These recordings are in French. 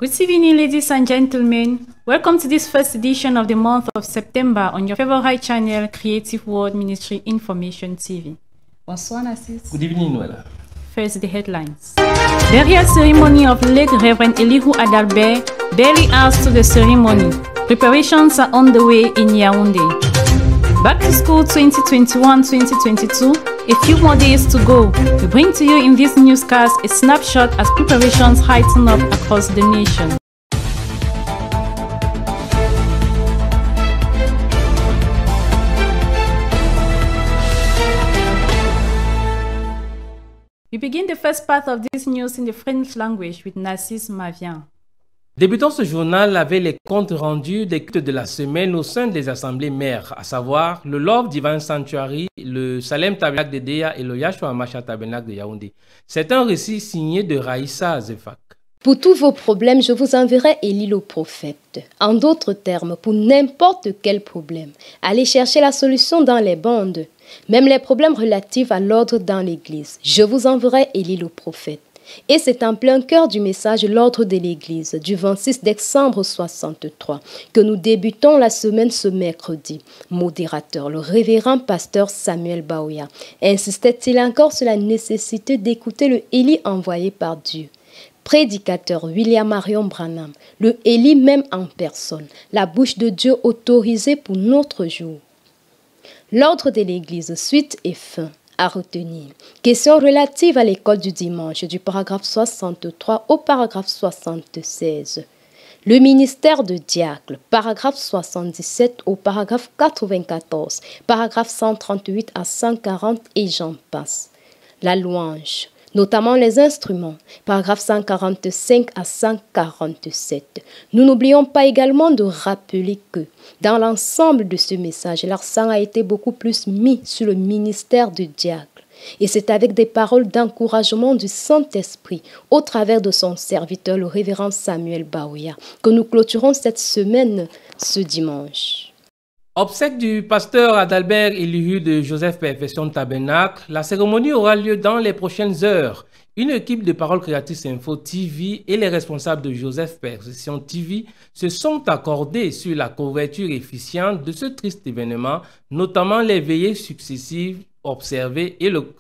Good evening, ladies and gentlemen. Welcome to this first edition of the month of September on your favorite channel, Creative World Ministry Information TV. Bonsoir, Nassis. Good evening, Noella. First, the headlines. Burial ceremony of late Reverend Elihu Adalbert, barely hours to the ceremony. Preparations are on the way in Yaoundé. Back to school 2021-2022. A few more days to go. We bring to you in this newscast a snapshot as preparations heighten up across the nation. We begin the first part of this news in the French language with Nassis Mavian. Débutons ce journal avec les comptes rendus des cultes de la semaine au sein des assemblées mères, à savoir le Love Divine Sanctuary, le Salem Tabernacle de Deya et le Yahshua Hamashiach Tabernacle de Yaoundé. C'est un récit signé de Raïssa Zefak. Pour tous vos problèmes, je vous enverrai Élie le prophète. En d'autres termes, pour n'importe quel problème, allez chercher la solution dans les bandes. Même les problèmes relatifs à l'ordre dans l'Église, je vous enverrai Élie le prophète. Et c'est en plein cœur du message L'ordre de l'Église du 26 décembre 63 que nous débutons la semaine ce mercredi. Modérateur, le révérend pasteur Samuel Baouya, insistait-il encore sur la nécessité d'écouter le Élie envoyé par Dieu. Prédicateur William Marion Branham, le Élie même en personne, la bouche de Dieu autorisée pour notre jour. L'ordre de l'Église, suite et fin. À retenir. Question relative à l'école du dimanche du paragraphe 63 au paragraphe 76. Le ministère de diacre, paragraphe 77 au paragraphe 94, paragraphe 138 à 140 et j'en passe. La louange, notamment les instruments, paragraphe 145 à 147. Nous n'oublions pas également de rappeler que dans l'ensemble de ce message, l'accent a été beaucoup plus mis sur le ministère du diacre. Et c'est avec des paroles d'encouragement du Saint-Esprit au travers de son serviteur, le révérend Samuel Baouya, que nous clôturons cette semaine ce dimanche. Obsèque du pasteur Adalbert Elihu de Joseph Perfection Tabernacle, la cérémonie aura lieu dans les prochaines heures. Une équipe de Paroles Créatrices Info TV et les responsables de Joseph Perfection TV se sont accordés sur la couverture efficiente de ce triste événement, notamment les veillées successives observées et le...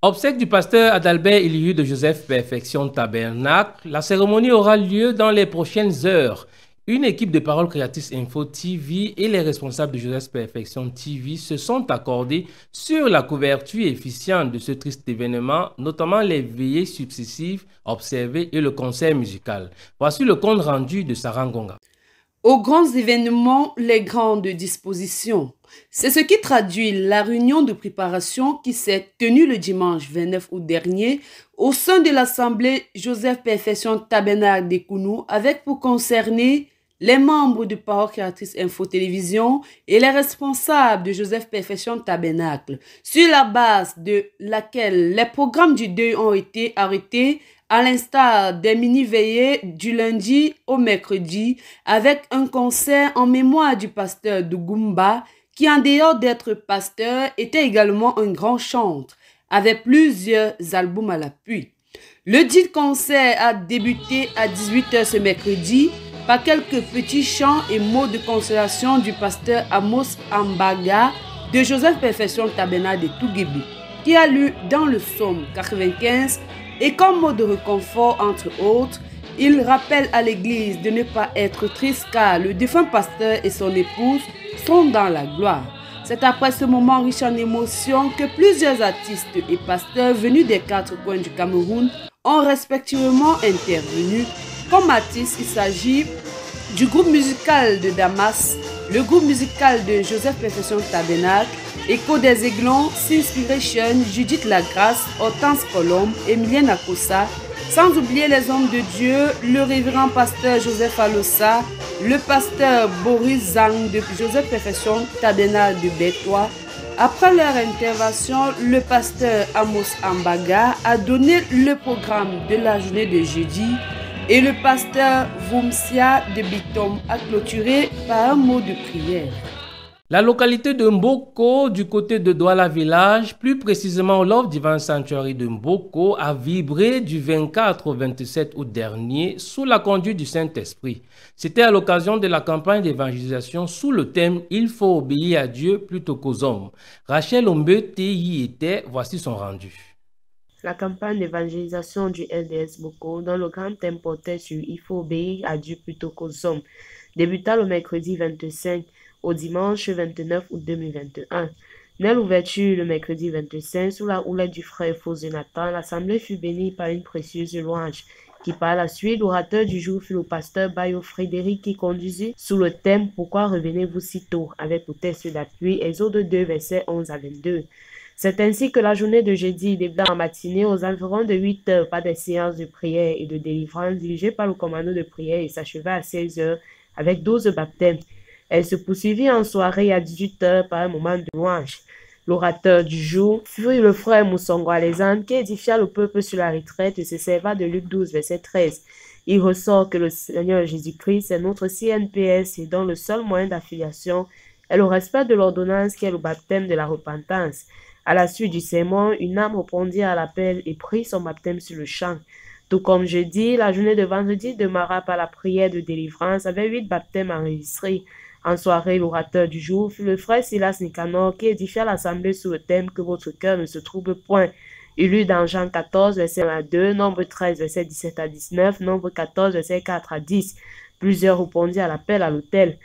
Obsèque du pasteur Adalbert Elihu de Joseph Perfection Tabernacle, la cérémonie aura lieu dans les prochaines heures. Une équipe de Paroles Créatrices Info TV et les responsables de Joseph Perfection TV se sont accordés sur la couverture efficiente de ce triste événement, notamment les veillées successives observées et le concert musical. Voici le compte rendu de Sarah Ngonga. Aux grands événements, les grandes dispositions. C'est ce qui traduit la réunion de préparation qui s'est tenue le dimanche 29 août dernier au sein de l'Assemblée Joseph Perfection Tabernacle de Kounou avec pour concerner les membres de Paroles Créatrices Info Télévision et les responsables de Joseph Perfection Tabernacle, sur la base de laquelle les programmes du deuil ont été arrêtés à l'instar des mini-veillées du lundi au mercredi avec un concert en mémoire du pasteur Dougoumba qui, en dehors d'être pasteur, était également un grand chanteur avec plusieurs albums à l'appui. Le dit concert a débuté à 18h ce mercredi par quelques petits chants et mots de consolation du pasteur Amos Ambaga de Joseph Perfection Tabernacle de Touguébi, qui a lu dans le psaume 95 et comme mot de réconfort entre autres, il rappelle à l'église de ne pas être triste car le défunt pasteur et son épouse sont dans la gloire. C'est après ce moment riche en émotions que plusieurs artistes et pasteurs venus des quatre coins du Cameroun ont respectivement intervenu. Comme artistes, il s'agit du groupe musical de Damas, le groupe musical de Joseph Perfection Tabernacle, Écho des Aiglons, Sinspiration, Judith Lagrasse, Hortense Colombe, Emilienne Akosa, sans oublier les hommes de Dieu, le révérend pasteur Joseph Alossa, le pasteur Boris Zang de Joseph Perfection Tabernacle de Bétois. Après leur intervention, le pasteur Amos Ambaga a donné le programme de la journée de jeudi et le pasteur Vumsia de Bitom a clôturé par un mot de prière. La localité de Mboko, du côté de Douala Village, plus précisément Love Divine Sanctuary de Mboko, a vibré du 24 au 27 août dernier sous la conduite du Saint-Esprit. C'était à l'occasion de la campagne d'évangélisation sous le thème « Il faut obéir à Dieu plutôt qu'aux hommes ». Rachel Ombete y était, voici son rendu. La campagne d'évangélisation du LDS Mboko, dont le grand thème portait sur « Il faut obéir à Dieu plutôt qu'aux hommes », débuta le mercredi 25 au dimanche 29 août 2021. Dès l'ouverture le mercredi 25, sous la houlette du frère Faux Nathan, l'assemblée fut bénie par une précieuse louange, qui par la suite, l'orateur du jour fut le pasteur Bayo Frédéric qui conduisit sous le thème « Pourquoi revenez-vous si tôt ?» avec pour texte d'appui Exode 2, versets 11 à 22. C'est ainsi que la journée de jeudi débuta en matinée aux environs de 8 heures par des séances de prière et de délivrance dirigées par le commando de prière et s'acheva à 16 heures avec 12 baptêmes. Elle se poursuivit en soirée à 18 heures par un moment de louange. L'orateur du jour fut le frère Moussongo Alexandre qui édifia le peuple sur la retraite et se serva de Luc 12, verset 13. Il ressort que le Seigneur Jésus-Christ est notre CNPS et dont le seul moyen d'affiliation est le respect de l'ordonnance qui est le baptême de la repentance. À la suite du sermon, une âme répondit à l'appel et prit son baptême sur le champ. Tout comme jeudi, la journée de vendredi demeura par la prière de délivrance avec 8 baptêmes enregistrés. En soirée, l'orateur du jour fut le frère Silas Nicanor qui édifia l'assemblée sous le thème « Que votre cœur ne se trouble point ». Il lut dans Jean 14, verset 1 à 2, Nombre 13, verset 17 à 19, Nombre 14, verset 4 à 10. Plusieurs répondirent à l'appel à l'autel.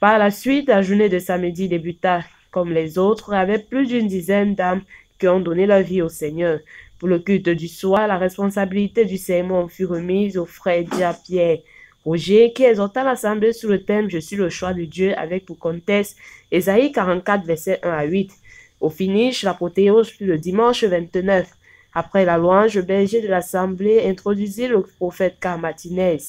Par la suite, la journée de samedi débuta comme les autres, avec plus d'une dizaine d'âmes qui ont donné leur vie au Seigneur. Pour le culte du soir, la responsabilité du sermon fut remise au frère Dia-Pierre Roger, qui exhorta l'assemblée sous le thème « Je suis le choix de Dieu » avec pour contexte Ésaïe 44, versets 1 à 8. Au finish, l'apothéose fut le dimanche 29. Après la louange, le berger de l'assemblée introduisit le prophète Karl Martinez.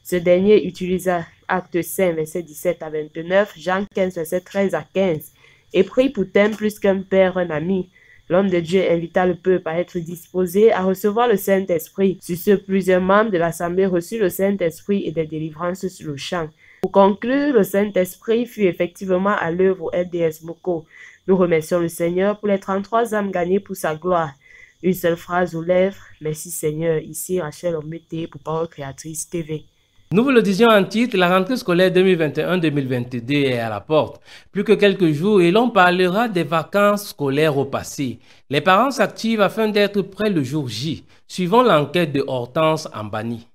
Ce dernier utilisa Acte 5, versets 17 à 29, Jean 15, versets 13 à 15, et prit pour thème plus qu'un père, un ami. L'homme de Dieu invita le peuple à être disposé à recevoir le Saint-Esprit. Sur ce, plusieurs membres de l'Assemblée reçurent le Saint-Esprit et des délivrances sur le champ. Pour conclure, le Saint-Esprit fut effectivement à l'œuvre au LDS Mboko. Nous remercions le Seigneur pour les 33 âmes gagnées pour sa gloire. Une seule phrase aux lèvres, merci Seigneur. Ici Rachel Ombete pour Parole Créatrice TV. Nous vous le disions en titre, la rentrée scolaire 2021-2022 est à la porte. Plus que quelques jours et l'on parlera des vacances scolaires au passé. Les parents s'activent afin d'être prêts le jour J, suivant l'enquête de Hortense Ambani.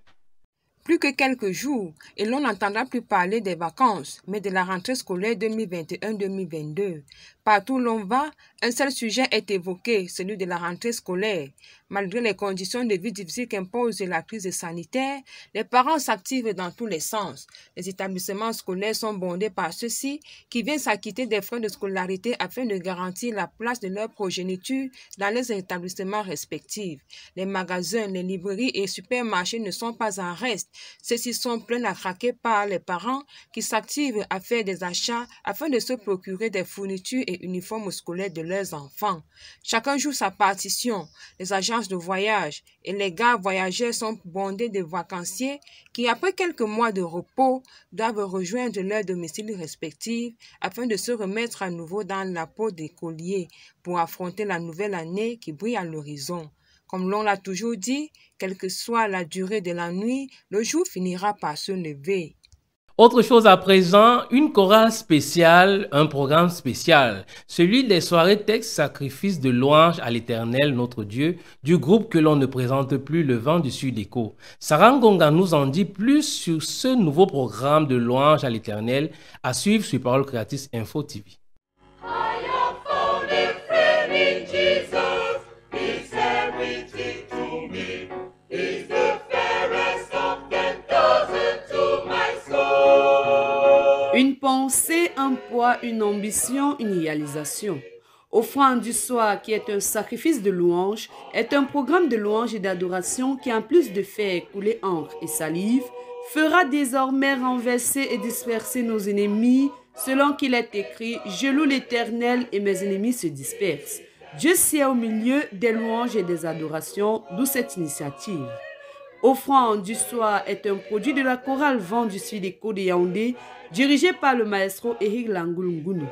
Plus que quelques jours et l'on n'entendra plus parler des vacances, mais de la rentrée scolaire 2021-2022. Partout où l'on va, un seul sujet est évoqué, celui de la rentrée scolaire. Malgré les conditions de vie difficiles qu'impose la crise sanitaire, les parents s'activent dans tous les sens. Les établissements scolaires sont bondés par ceux-ci qui viennent s'acquitter des frais de scolarité afin de garantir la place de leur progéniture dans les établissements respectifs. Les magasins, les librairies et supermarchés ne sont pas en reste. Ceux-ci sont pleins à craquer par les parents qui s'activent à faire des achats afin de se procurer des fournitures et uniformes scolaires de leurs enfants. Chacun joue sa partition. Les agences de voyage et les gares voyageurs sont bondés de vacanciers qui, après quelques mois de repos, doivent rejoindre leurs domiciles respectifs afin de se remettre à nouveau dans la peau d'écoliers pour affronter la nouvelle année qui brille à l'horizon. Comme l'on l'a toujours dit, quelle que soit la durée de la nuit, le jour finira par se lever. Autre chose à présent, une chorale spéciale, un programme spécial, celui des soirées textes sacrifices de louange à l'Éternel, notre Dieu, du groupe que l'on ne présente plus, le vent du Sud Écho. Sarah Ngonga nous en dit plus sur ce nouveau programme de louange à l'Éternel, à suivre sur Parole Créatrice Info TV. Une pensée, un poids, une ambition, une réalisation. Offrande du soir, qui est un sacrifice de louange, est un programme de louange et d'adoration qui, en plus de faire couler encre et salive, fera désormais renverser et disperser nos ennemis, selon qu'il est écrit « Je loue l'Éternel et mes ennemis se dispersent ». Dieu sied au milieu des louanges et des adorations, d'où cette initiative. Offrande du soir est un produit de la chorale Vent du Sud Écho de Yaoundé, dirigé par le maestro Eric Langulungunu.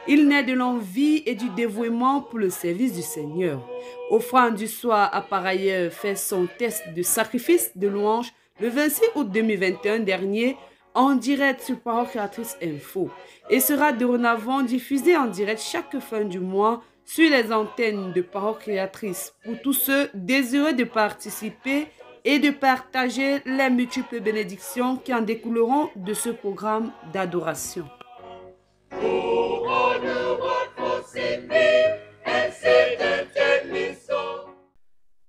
Il naît de l'envie et du dévouement pour le service du Seigneur. Offrande du soir a par ailleurs fait son test de sacrifice de louange le 26 août 2021 dernier en direct sur Parole Créatrice Info et sera dorénavant diffusé en direct chaque fin du mois sur les antennes de Parole Créatrice pour tous ceux désireux de participer et de partager les multiples bénédictions qui en découleront de ce programme d'adoration.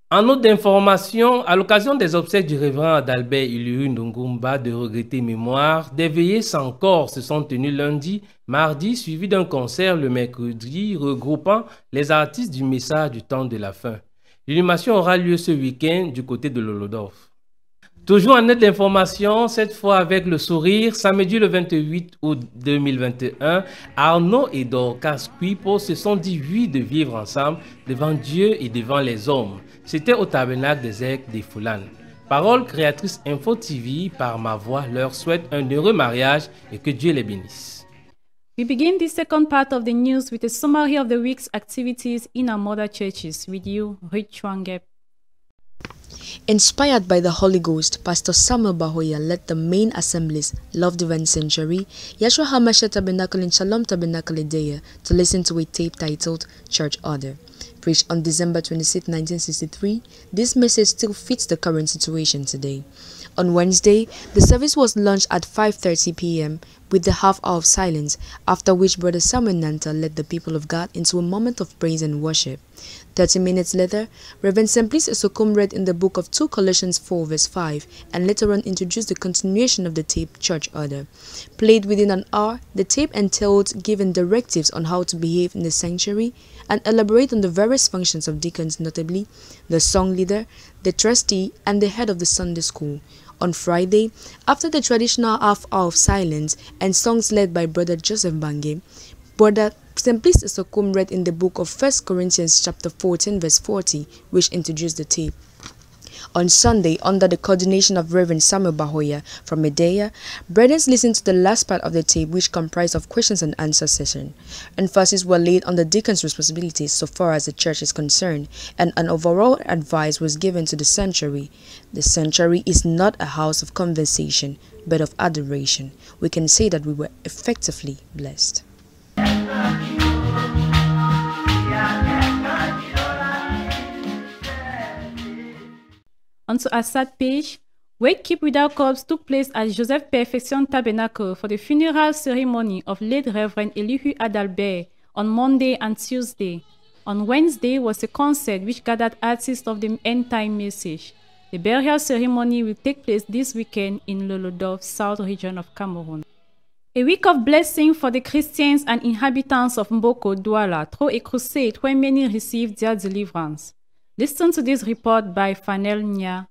En note d'information, à l'occasion des obsèques du révérend Adalbert Elihu Ndongumba de regretter mémoire, des veillées sans corps se sont tenues lundi, mardi, suivi d'un concert le mercredi regroupant les artistes du message du temps de la fin. L'inhumation aura lieu ce week-end du côté de Lolodorf. Toujours en note d'information, cette fois avec le sourire, samedi le 28 août 2021, Arnaud et Dorcas Quipo se sont dit oui de vivre ensemble devant Dieu et devant les hommes. C'était au tabernacle des Aigues des Foulanes. Parole Créatrice Info TV, par ma voix, leur souhaite un heureux mariage et que Dieu les bénisse. We begin this second part of the news with a summary of the week's activities in our mother churches. With you, Rich Chwangep. Inspired by the Holy Ghost, Pastor Samuel Bahoya led the main assemblies, Love Divine Sanctuary, Yeshua HaMashiach Tabernacle and Shalom Tabernacle Idea to listen to a tape titled Church Order. Preached on December 26, 1963, this message still fits the current situation today. On Wednesday, the service was launched at 5:30 p.m. with the half hour of silence, after which Brother Samuel Nanta led the people of God into a moment of praise and worship. 30 minutes later, Reverend Simplice Sokum read in the book of 2 Colossians 4 verse 5 and later on introduced the continuation of the tape Church Order. Played within an hour, the tape entailed giving directives on how to behave in the sanctuary and elaborate on the various functions of deacons, notably the song leader, the trustee, and the head of the Sunday school. On Friday, after the traditional half hour of silence and songs led by Brother Joseph Bange, Brother Simplice Sokum read in the book of 1 Corinthians chapter 14 verse 40, which introduced the tape. On Sunday, under the coordination of Reverend Samuel Bahoya from Medea, brothers listened to the last part of the tape, which comprised of questions and answer session. Emphasis were laid on the deacon's responsibilities so far as the church is concerned, and an overall advice was given to the sanctuary. The sanctuary is not a house of conversation, but of adoration. We can say that we were effectively blessed. Onto our sad page, Wake Keep Without Corpse took place at Joseph Perfection Tabernacle for the funeral ceremony of late Reverend Elihu Adalbert on Monday and Tuesday. On Wednesday was a concert which gathered artists of the End Time Message. The burial ceremony will take place this weekend in Lolodorf, South region of Cameroon. A week of blessing for the Christians and inhabitants of Mboko Douala through a crusade where many received their deliverance. Listen to this report by Fanel Nya.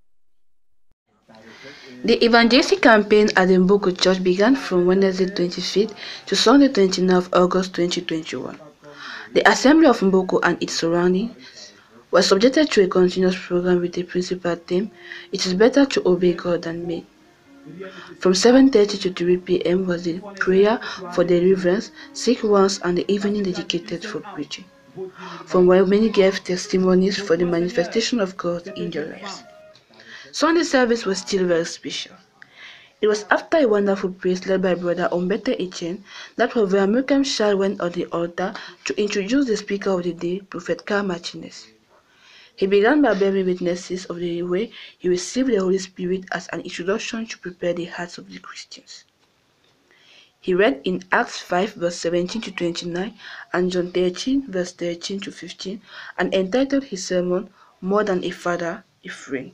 The evangelistic campaign at the Mboko Church began from Wednesday 25th to Sunday 29th of August 2021. The assembly of Mboko and its surroundings was subjected to a continuous program with the principal theme, "It is better to obey God than men." From 7:30 to 3 p.m. was the prayer for deliverance, sick ones, and the evening dedicated for preaching, from where many gave testimonies for the manifestation of God in their lives. Sunday service was still very special. It was after a wonderful praise led by Brother Ombete Etienne that Reverend Malcolm Shah went on the altar to introduce the speaker of the day, Prophet Karl Martinez. He began by bearing witnesses of the way he received the Holy Spirit as an introduction to prepare the hearts of the Christians. He read in Acts 5 verse 17 to 29 and John 13 verse 13 to 15 and entitled his sermon, "More Than a Father, a Friend."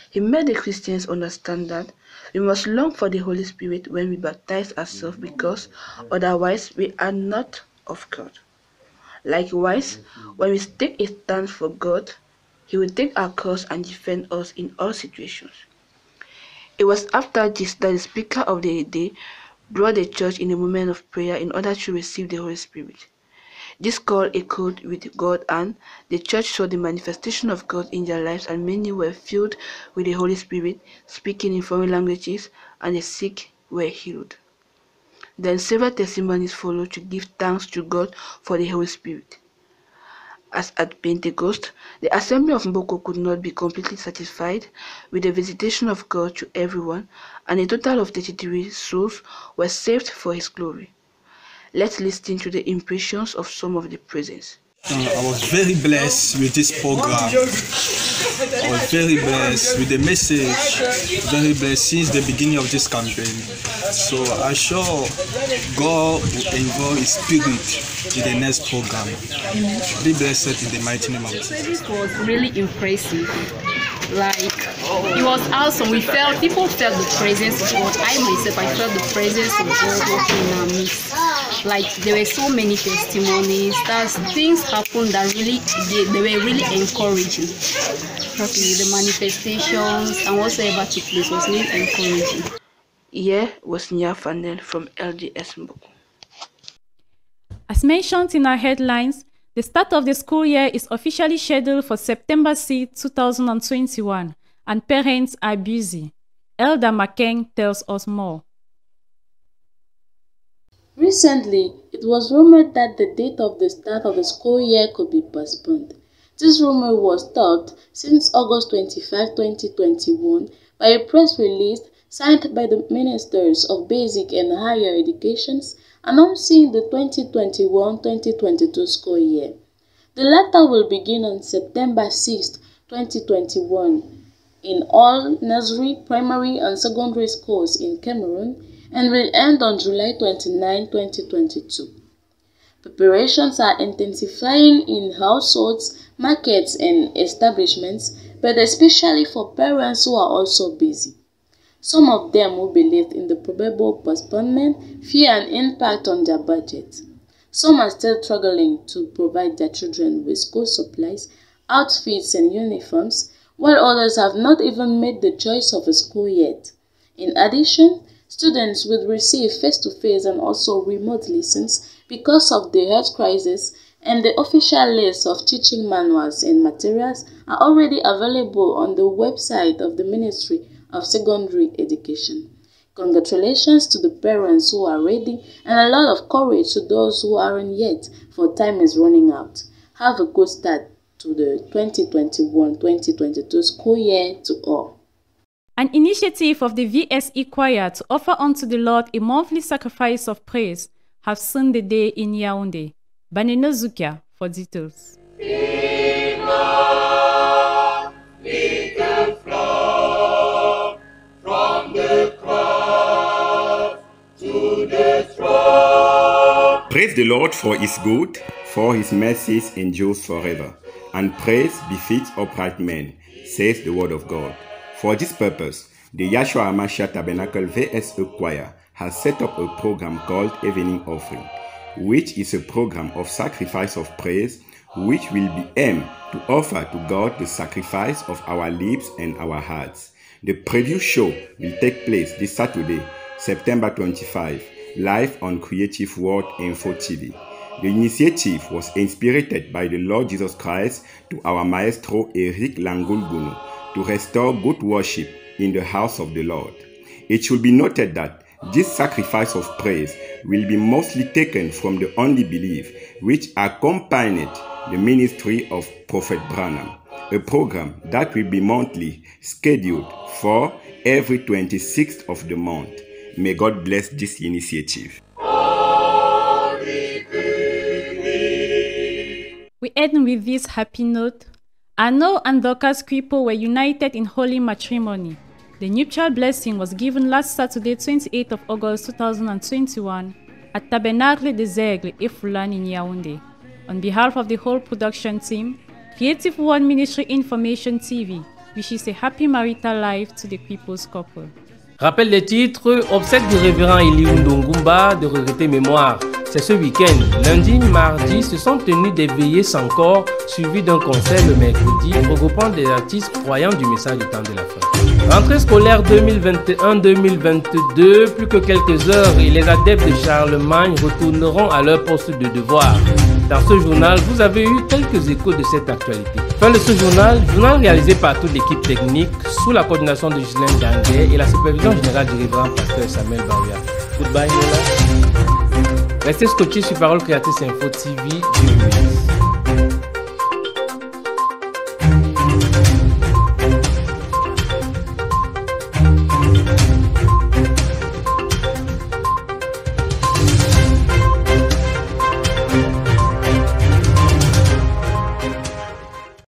He made the Christians understand that we must long for the Holy Spirit when we baptize ourselves, because otherwise we are not of God. Likewise, when we take a stand for God, He will take our cause and defend us in all situations. It was after this that the speaker of the day brought the church in a moment of prayer in order to receive the Holy Spirit. This call echoed with God, and the church saw the manifestation of God in their lives, and many were filled with the Holy Spirit, speaking in foreign languages, and the sick were healed. Then several testimonies followed to give thanks to God for the Holy Spirit. As at Pentecost, the assembly of Mboko could not be completely satisfied with the visitation of God to everyone, and a total of 33 souls were saved for His glory. Let's listen to the impressions of some of the present. I was very blessed with this program. I was very blessed with the message, very blessed since the beginning of this campaign. So I'm sure God will involve His Spirit in the next program. Be blessed in the mighty name of Jesus. This was really impressive. Like, it was awesome. People felt the presence of God. I myself, I felt the presence of God working in our midst. Like, there were so many testimonies. Things happened that they were really encouraging. The manifestations and whatsoever took place was really encouraging. Here was Nia Fanel from LDS Mboko. As mentioned in our headlines, the start of the school year is officially scheduled for September 6, 2021, and parents are busy. Elder Makeng tells us more. Recently, it was rumored that the date of the start of the school year could be postponed. This rumor was topped since August 25, 2021 by a press release signed by the Ministers of Basic and Higher Education announcing the 2021-2022 school year. The latter will begin on September 6, 2021 in all nursery, primary and secondary schools in Cameroon and will end on July 29, 2022. Preparations are intensifying in households, markets and establishments, but especially for parents who are also busy. Some of them who believed in the probable postponement fear an impact on their budget. Some are still struggling to provide their children with school supplies, outfits and uniforms, while others have not even made the choice of a school yet. In addition, students will receive face-to-face and also remote lessons because of the health crisis, and the official list of teaching manuals and materials are already available on the website of the Ministry of Secondary Education. Congratulations to the parents who are ready and a lot of courage to those who aren't yet, for time is running out. Have a good start to the 2021-2022 school year to all. An initiative of the VSE Choir to offer unto the Lord a monthly sacrifice of praise have seen the day in Yaoundé. Baneno Zukia for details. Praise the Lord for His good, for His mercies endures forever, and praise befits upright men, says the word of God. For this purpose, the Yahshua HaMashiach Tabernacle VSE Choir has set up a program called Evening Offering, which is a program of sacrifice of praise, which will be aimed to offer to God the sacrifice of our lips and our hearts. The preview show will take place this Saturday, September 25, live on Creative World Info TV. The initiative was inspired by the Lord Jesus Christ to our Maestro Eric Langulguno to restore good worship in the house of the Lord. It should be noted that this sacrifice of praise will be mostly taken from the only belief which accompanied the ministry of Prophet Branham, a program that will be monthly, scheduled for every 26th of the month. May God bless this initiative. We end with this happy note. Arno and Dorcas Kripo were united in holy matrimony. The nuptial blessing was given last Saturday, 28th of August 2021 at Tabernacle des Aigles, Efoulan in Yaoundé. On behalf of the whole production team, Creative One Ministry Information TV wishes a happy marital life to the Kripo's couple. Rappel des titres, obsèques du révérend Elihu Ndongumba de regrettée mémoire. C'est ce week-end. Lundi, mardi, se sont tenus des veillées sans corps, suivis d'un concert le mercredi, regroupant des artistes croyants du message du temps de la fin. Rentrée scolaire 2021-2022, plus que quelques heures et les adeptes de Charlemagne retourneront à leur poste de devoir. Dans ce journal, vous avez eu quelques échos de cette actualité. Fin de ce journal réalisé par toute l'équipe technique sous la coordination de Ghislaine Danguet et la supervision générale du révérend pasteur Samuel Baouya. Goodbye Nola. Restez scotchés sur Parole Créatrice Info TV.